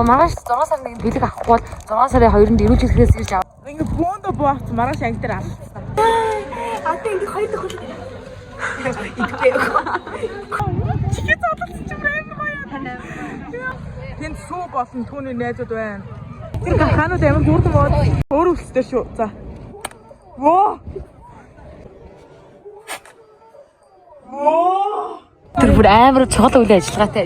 Маргааш 6 сарын 1-нд бэлэг авахгүй бол 6 сарын 2-нд эрүүл чиглэлээс ирж авах. Ингээ бөөндө буух маргааш анги дээр алцсан. Одоо ингээ хоёр дахь хөл. Чигээ зодолч юм байна. Тэнд сүү болсон түүний найзууд байна. Тэр ханууд амар хурдан бод. Өөр өстэй шүү. За. Воо. Воо. Тэр бүр амар чухал үйл ажиллагаатай.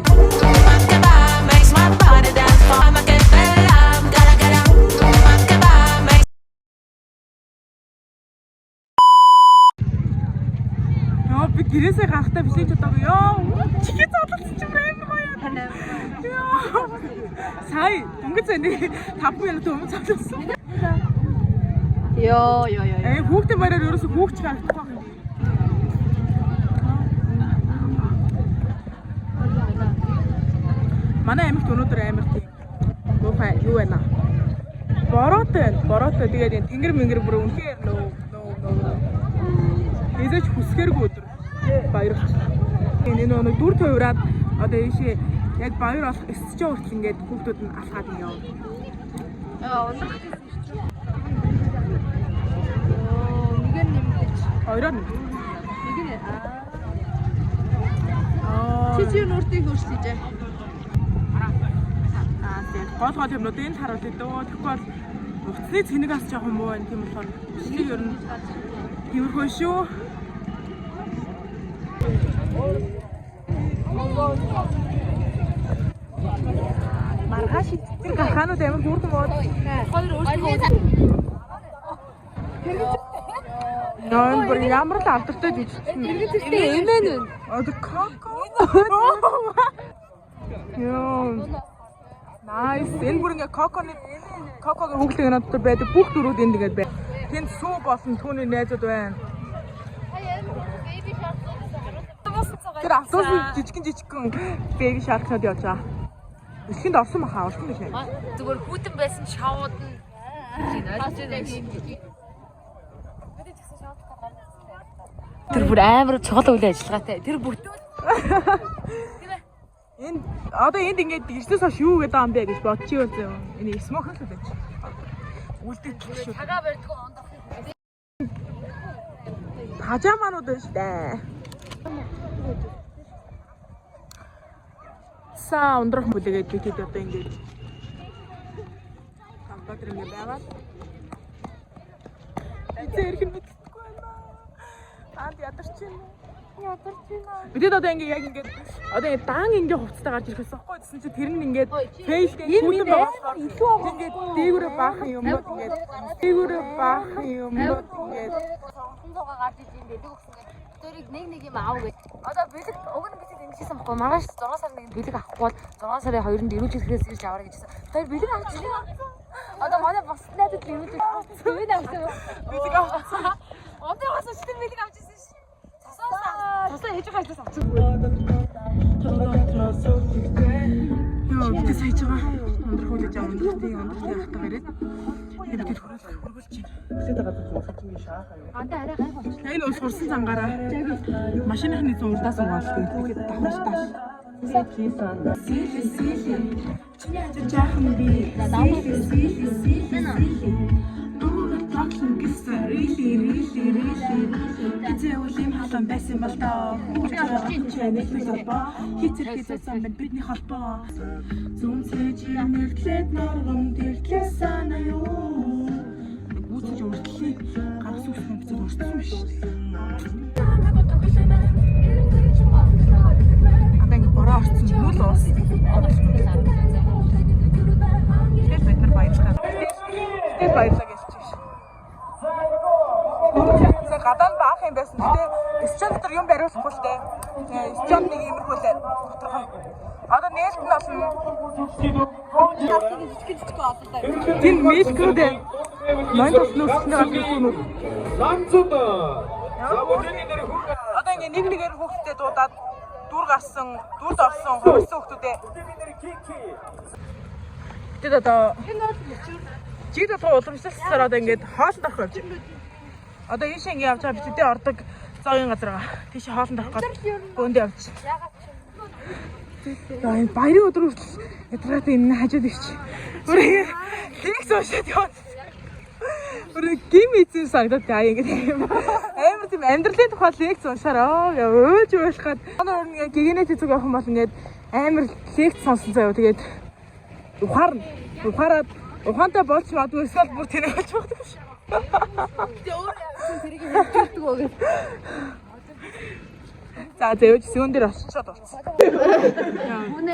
Би гэрээсээ гарахтаа бишээ чадаагүй ёо. Чигээ зодолч юм байна. Сая өнгө зэний 5 минут өмнө цаасан. Ёо. Хүүхдээ мараар ерөөсө хүүгч гарах байх юм. Манай аймагт өнөөдөр амар тийм гоохай юу байна? Бороотой тэгээд энэ тэнгэр мэнгэр бүр үнхээр нөө. Эзэж хүсгэргүй өдөр баярч. Энэ нэг дүр тойроод одоо ийшээ яг баяр болох эсчээ хүртэл ингээд хүүхдүүд нь алхаад юм яа. Ундрах гэсэн чинь. Нэг нь нэмэгдэж. Хоёроо нэг. Нэг нь Чи чи нүртийг хөрслөж. Гол юмнуудыг харуулъя дөө. Тэгэхгүй бол уцны цэнийг ас жоох юм уу энэ тийм болохоор бичлэг ер нь тиймэрхүү шүү. Маргааш тэр ханууд амар хурдан бод. Хоёр өөрсдөө. Нон бүр ямар л алдартай жижигсэн. Тэрэгтэй эмээ нүн. Одоо коко. Ёо. Nice. Энэ бүр ингээ кокогийн хөглөг надад байдаг бүх дөрүүд энд ингээд байна. Тэнд сүү болсон түүний найзууд байна. Тэр автобус жижигэн бэби шаркнууд явж байгаа. Өсгөнд орсон баха орсон биш ээ. Зүгээр хүүтэн байсан шавууд нь. Тэр бүр амар чухал үйл ажиллагаатай. Тэр бүтэн энэ одоо энд ингээд ирснээс хойш юу гэдэг юм бэ гэж бодчих юм. Энэ смокен л байж. Үлдээчих шүү. цагаа барьдгүй ондох. Пажаманууд байна шүү дээ. Са ундрах бүлэгээд битэд одоо ингээд компьютер ингээд байгаад. Зэрэг нь мэдхгүй байна. Анд ядарч байна. Бидэд одоо ингээ яг ингээд одоо даан ингээ хувцастай гарч ирэхээс байхгүй гэсэн чи тэр нь ингээд фейлтэй хүүтэн байгаа. Ингээд дээгүүрээ баахан юмнууд ингээд дээгүүрээ баахан юмнууд ингээд сонцоо гарч иж юм бэлэг өгсөн гэдэг. Тэрийг нэг юм аав гэж. Одоо бэлэг уг нь бичиж ингэжсэн байхгүй. Маргааш 6 сарын 1-нд бэлэг авахгүй бол 6 сарын 2-нд эрүүл чиглэлээс ирж аваарай гэжсэн. Тэр бэлэг авчихсан. Одоо манай бос найдад эрүүл авчихсан. Бэлэг авчихсан. бэлэг авчихсан. Одоо бас өчтөр бэлэг авчихсан ш. Тасаа хийж байгаа хэлээс авчих. Йоо, бид сая чага өндөр хүлээж авах хатаа ирээд бид хөргөлж чинь. Өсөд гадаг мосч юм шаахаа юу. Анда арай гай болчих. Энэ ус хурсан цангаараа машиныхны зурдаас угаалт тэгээд давхар тааш. Чиний жаахан би. Эцэг үлийн халуун байсан бол тоо. Хитэрхийсэн байна бидний холбоо. Зүүн цэжийн нэртлээд норгон дэлтлээ санаа юу. Үүсэж өртлээ. Гарс үүснэ гэж урьдсан биш. Одоо ингэ бороо орсон юм уу л уус. Тэгээд бид нар баярлалаа. Тэгээд баярлалаа гэж чинь. Гадаа баах юм байсан. Гэтэ стен дотор юм бариулахгүй л дээ. Стен нэг иймэрхүү л тодорхой. Одоо нээлт нь болно. Тийм мэлкүүд ээ. Мань тосноо өснө гарсан үү? Ланцууд. Одоо ингэ нэг нэгээр хүүхдэд дуудаад дүр гарсан, дүрд орсон хөрсөн хүүхдүүдээ. Тэд одоо чиг дотор уламжлалсаар одоо ингэ хоолнд орох явж байна. Одоо ийш ингэ явж байгаа битэдээ ордог зоогийн газар байгаа. Тийш хоолнд орох гээд бөөнд явж. Яа энэ баярын өдөр хүртэл ядраад энэ хажууд ирч. Бүрээ лекц уушаад яваад. Бүрээ гим эзэн санагдаад яа ингэ амар тийм амьдралын тухай лекц уншаараа өөж уйлах гээд манай өөр ингээ гэгэнэ тэцэг явах юм бол ингээд амар лекц сонсон заяа. Тэгээд ухаарад ухаантай болж магадгүй эсвэл бүр тэнэг болж магадгүй шүү. Тэгээ өөр яасан тэрийг хэлчихдэг үү гэж. За зөөж зүүн дээр очичоод болцсон. Үнэ.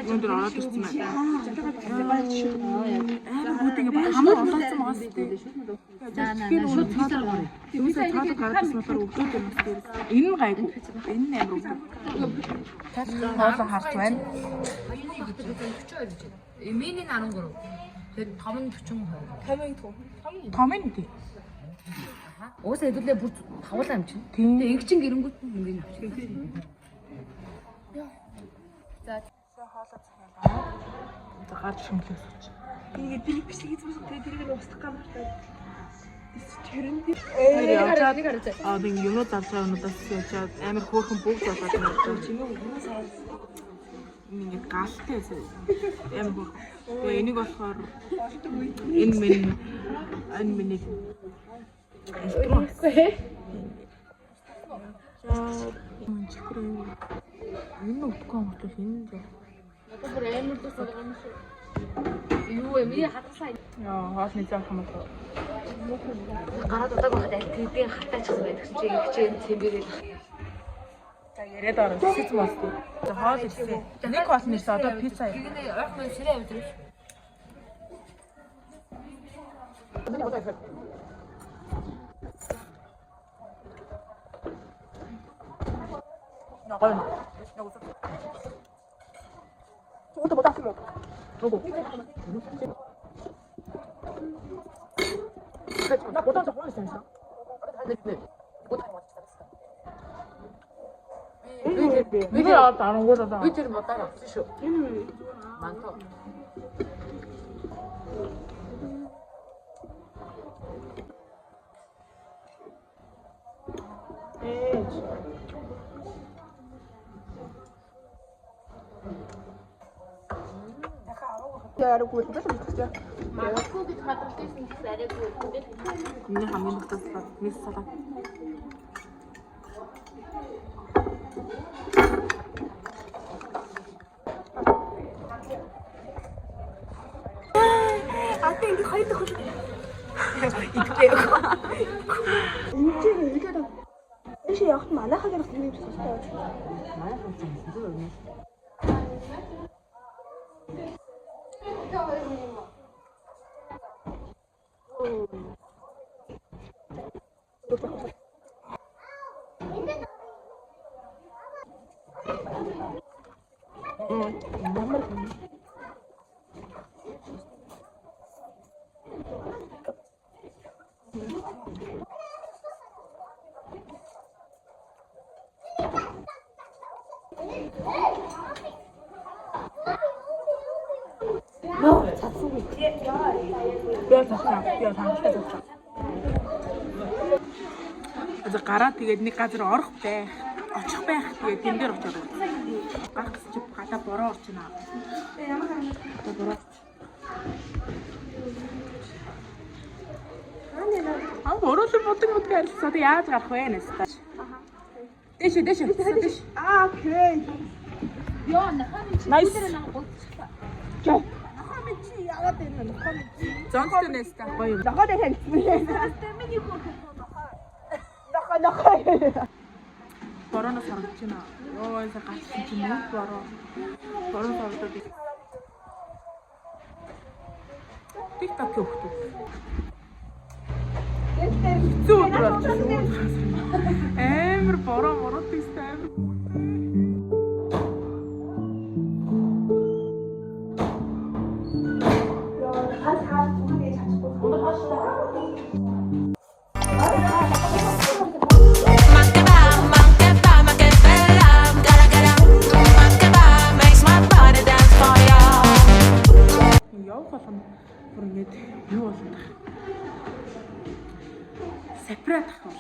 Зүүн дээр ороод ирсэн байна. Бүгдийг хамаар олоодсан байгаа шүү дээ. Тэгэхээр шууд цаадаар гараа. Юусаа цаадаар гараад болохоор өгдөөд юм шүү дээ. Энэ нь гайгүй. Энэ нь амар өгдөг. Хоолоо харт байна. Эмээний 13. Тэгээд 5:42. 5:40. Уусаа хэдүүлээ бүр тавлаа юм чинь. Тийм. Тэгээ эгчин гэрэнгүүт ингээд авчих. За хоолоо цахиалаа. За гад шүмлээс оч. Ингээд би биш гэж зүсэх тэрийг устгах гамартай. Тэрэнд нэг хараад. аа би юмнууд зарж байгаа юмудаас яачаад амар хөөрхөн бүгд болоод байна. Чимээ өмнөөс хараад ингээд галтай амар хөөрхөн. Тэгээ энийг болохоор энэ миний Үгүй ээ. Энэ утга амтлах энэ л. Одоо бүр амар дус байгаа юм шиг. Юу юм яа хатсаа. Яа хоолны зам хамаагүй. Гараад удааг байхад аль тэдийн хатаачихсан байдаг чи хичээн цэмбэрээ. За яриад ороо сэц мосгүй. За хоол ирсэн. Нэг хоол нэрсэн одоо пицца. Гэгнээ ойрхон ширээ авч ирж. Ногоон. 저것도 뭐 땄으면 누구? 나 못한 적 모르겠어 진짜. 왜 안 거잖아. 의지를 못 따라 주시오. 많다. 야를 구해서 뺏어 먹자. 마라코비 카드 떼신 쌀에 구운데. 근데 한번 먹었어. 미스하다. 아까 이게 거의 또 이때요. 인지를 이렇게 다 이시 약간 만약하게 생긴 줄 알았어요. гараад тэгээд нэг газар орох байх, очих байх тэгээд тэн дээр очоод гарах гэж гадаа бороо орж байна. Одоо бороо. Бороо л боддог арилсаа одоо яаж гарах вэ нэстэ. Дэш. Аа, окей. Яа, нахамын чи өдрөө нэг болчихлаа. нахамын чи яагаад энэ нахамын чи Зонтой нэстэ гоё юм. нахад хэлсэн. Миний хөрхөн нахаа. Борооноос харагдаж байна. Йоо, энэ гацсан чи нүд бороо. Бороо сордод. TikTok өгдөг. Зүудраа. Амар бороо тийстэй амар. Юу болов? Сепарат ах бол.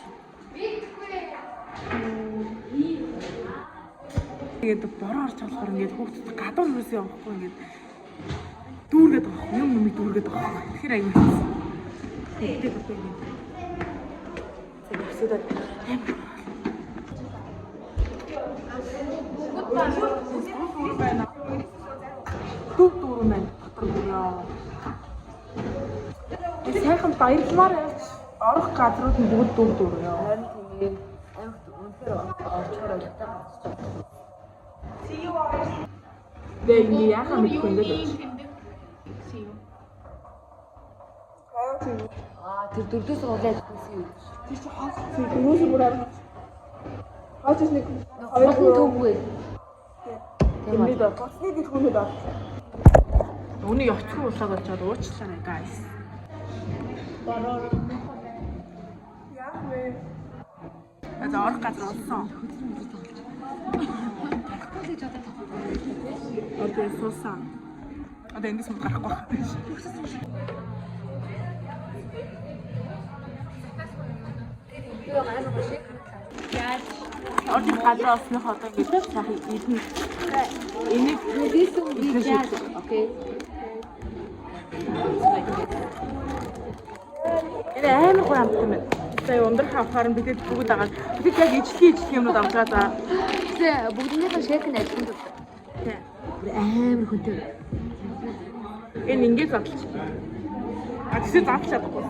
Тэгээд бороо орж болохоор ингээд хүүхдэд гадуур юусэн явахгүй ингээд дүүргээд байгаа. Юм юм дүүргээд байгаа. Тэгэхээр аягүй хэцүү. Тэгээд одоо ингээд зөвсөд дүүр маань дотор яа. Сайхан баярлмаар орох газрууд нь бүгд дүүр яа. Харин тийм амт үнэхээр орчоор ойлгохтой байна. Дээ ингэ яхаа мэдгүй ингээд байна. Тэр дөрөвдөөс улаад хэлсэн юм. Тэр чи хаас дөрөөс бүр арга. Хаач нэг Хоёр төвгүй. Тэмээд боцны дэлгүүнүүд ор. Өнийг очихгүй усаад очиод уучлаарай guys. Яах вэ? Одоо орох газар олсон. Одоо суусан. Одоо эндээс мод гарахгүй байх. Ордын газар олсных одоо ингэж сайхан идэн. Энийг This will be jazz, okay? энэ амар гоё амт юм байна. Тэгээ ундрах авахаар нь бидэд бүгд байгаа. Бид яг ижлэх юмнууд амжаа за. Тэгээ бүгднийхээ шейк нь адилхан дуртай. Тий. Амар хүнтэй. Энэ ингэж задлчих. А тэгсээ задлах чадахгүй.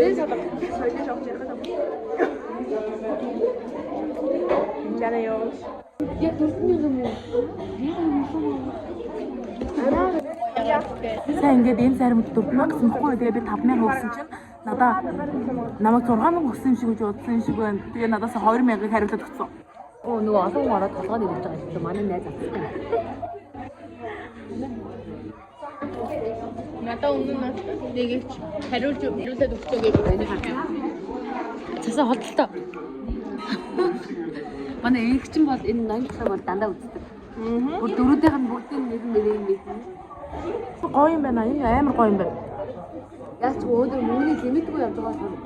Энэ садаг. Соёлын шавж ярих юм. Яна ёо. Яг дөрөвний юм уу? Сайн ингээд энэ сар мэд 4,000 гэсэн баггүй. Тэгээ би 5,000 өгсөн чинь надаа намайг 6,000 өгсөн юм шиг гэж бодсон юм шиг байна. Тэгээ надаас 2,000-ыг хариулаад өгсөн. Оо нөгөө олон ороод толгойд ирж байгаа юм. Манай найз авсан. Надаа өмнө нэгэвч хариулж өгүүлээд өгчөө гэж байна хараа. Цасаа холдолтой. Манай эгчин бол энэ ноёнхлог бол дандаа үздэг. Бүр дөрүүдийнх нь бүгдийн нэр юм мэднэ. Гоё юм байна. Энэ амар гоё юм байна. Яг ч өөдөр мөнгөний лимитгүй явж байгаа бол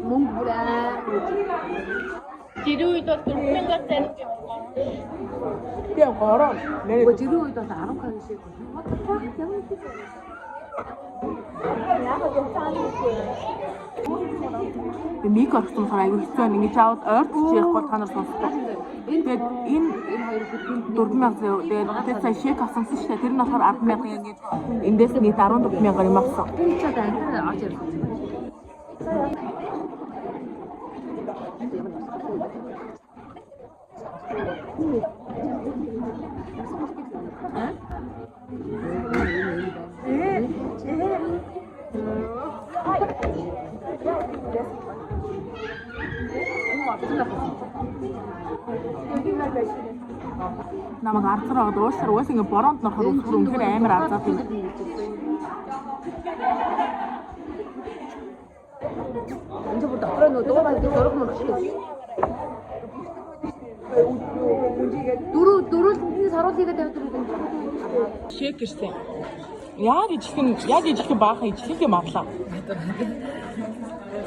мөнгө бүр амар. Жирүү үед бол 4,000-аар зарж байгаа. Тэгээ гороо. Нөгөө жирүү үед бол 10 кг шиг. What the fuck? Ямар юм бэ? Мик орсон болохоор аягүй хэцүү байна. Ингэж аваад ойртож ярихгүй та нар сонсдог. Тэгээд энэ 4,000 тэгээд тэр сая шек авсан шүү дээ. Тэр нь болохоор 10,000 ингэж эндээс нийт 14,000 юм авсан. Тэр ч одоо анхны орж ирэх. Намайг арцраа дуусаар уус ингэ бороонд нохор үнэхээр амар арцаад юм. Энд бүр дотроо нөгөө дуурайг дөрөв мөрчтэй. Дөрөв саруулыгаа тавьдаг юм. Шек ирсэн. Яг ижих баахан ижих юм авлаа.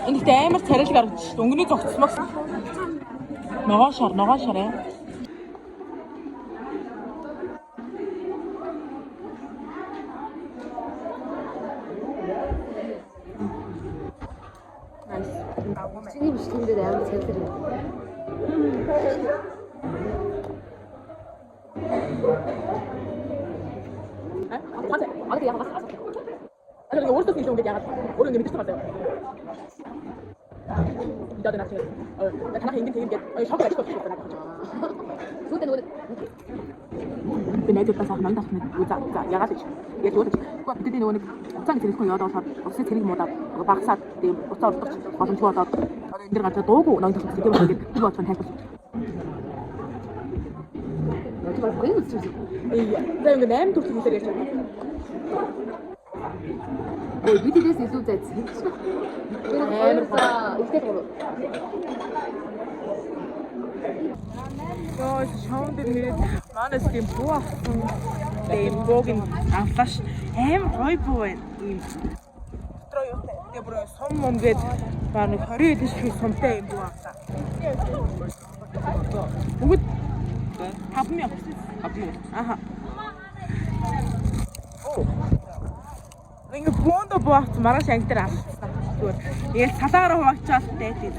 Энд ихтэй амар царил гарч өнгөний зогцсмогс. Ногоон шараа. Чиний бичлэгээр амар цалир юм. Одоо яг бас. Одоо нэг өөртөө хэлээ ингээд яагаад өөрөө ингэ мэдчихсэн байна. Идээд наач. Танах ингэ тэгээд шок ажиж байгаа юм байна. Зүудэ нөгөө Би найдад бас манд тахнаа за ягаад гэж яг юу гэж гэхдээ бидний нөгөө нэг уцааны зэрэггүй яваад болохоор усын цэрэг муудаад багасаад тийм уцаа урдах боломжгүй болоод одоо энэ дэр ганцаа дуугүй ноён тахсан гэдэг юм ингээд би бодсон тайлбар. нөгөө баг гоё үсвэр. За ингэ 8 төрөл хэлээр ярьж байна. Ой бидээс илүү зайцсан. Амар ихтэй гоо. Яа, шоунд нэрээд манайс тийм буу авсан. Тийм буугийн авлааш амар гоё буу байна. Ийм дотроо юу вэ? Тэгээ бүр сум гээд баг 20 эдэн шиг сумтай юм буу авсан. Бүгд 5,000. 5,000. Аха. Ингээ бөөндө буугч маргааш анги дээр алцсан. Зүгээр. Яг салаараа хуваачаад дайдээ.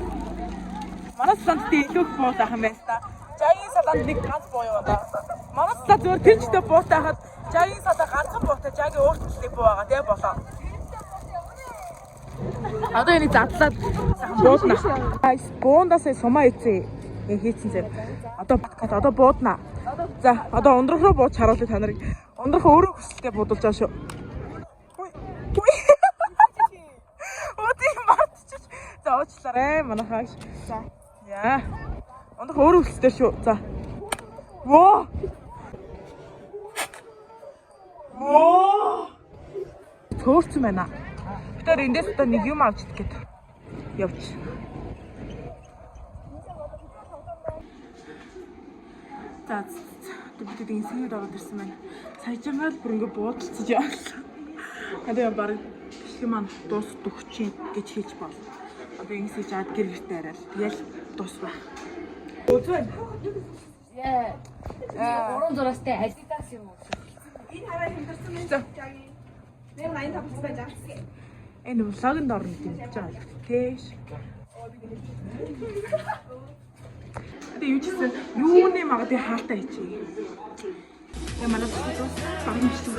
Маргааш санд илүү буутах юм байна та. Жагийн салаанд нэг ганц буу юу даа. Маргааш та зүгээр тэнцтэй буутахад жагийн салаа ганцхан буутай жагийн өөрчлөлттэй буу байгаа тий болоо. Одоо энэ задлаад буудна. Гайс буундаас сумаа ицээ. Хийцэн зэрэг. Одоо батгад одоо буудна. За одоо ундрах руу бууч харуулъя та нарыг. Ундрах өөрөө хүсэлтэд буудулж байгаа шүү. Өдөө мартчих. За уучлаарай манайхаа. За. Яа. Ундрах өөрөө хүсэлтэй шүү. За. Воо. Төөрцөн байна. Тэр эндээс одоо нэг юм авч идгээд явж. За бид инсгээд ороод ирсэн байна. Саяжмаар бүр ингээ буудалцаж явлаа. Одоо баг гişг маань дуусах чинь гэж хийж бол. Одоо ингэсэж чад гэр гэртээ арай. Тэгэл дуусваа. Үзвэл Уран зурагтай Adidas юм уу? Энэ хараа хэмдэрсэн байх жагийн. 185 байж байгаа. энэ влогонд орно гэж бодож байгаа л тийш. Тэгээ юу ч гэсэн юуны магадгүй хаалтаа хийчихье. Тэгээ манай зөвхөн багын жишээ